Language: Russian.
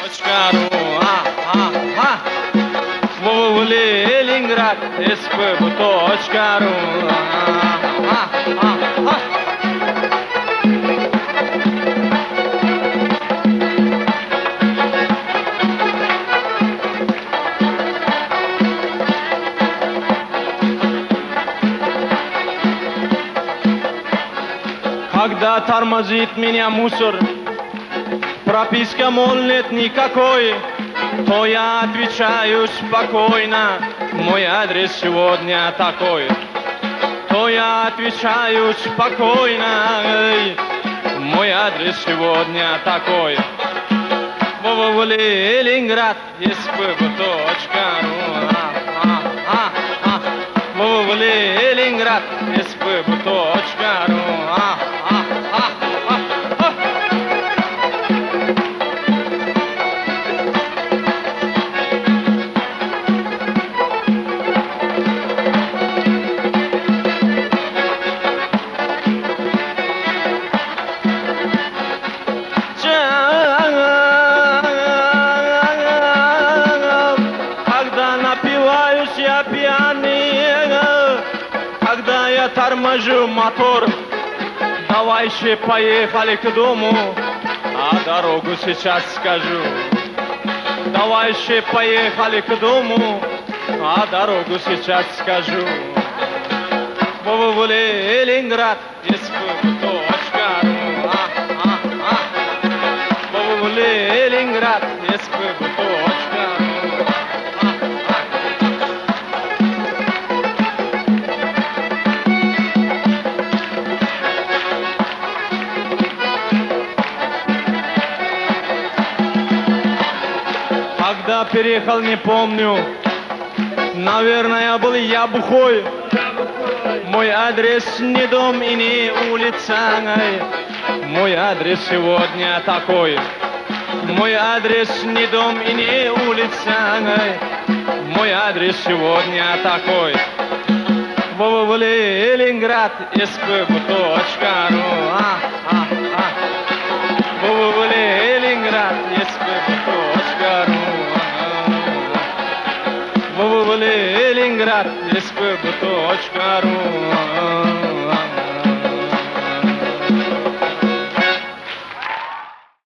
www.spb.ru Ленинград, spb.ru Когда тормозит меня мусор, прописка, мол, нет никакой, то я отвечаю спокойно, мой адрес сегодня такой. То я отвечаю спокойно, мой адрес сегодня такой. Ленинград, spb.ru Ленинград, spb.ru Когда напиваюсь я пьяный, когда я торможу мотор, давайте поехали к дому, а дорогу сейчас скажу. Давайте поехали к дому, а дорогу сейчас скажу. Ленинград, spb.ru Ленинград, spb.ru Когда переехал, не помню, наверное, был я бухой. Мой адрес не дом и не улица, мой адрес сегодня такой. Мой адрес не дом и не улица, мой адрес сегодня такой. Ленинград, spb.ru Ленинград, spb.ru Ленинград, spb.ru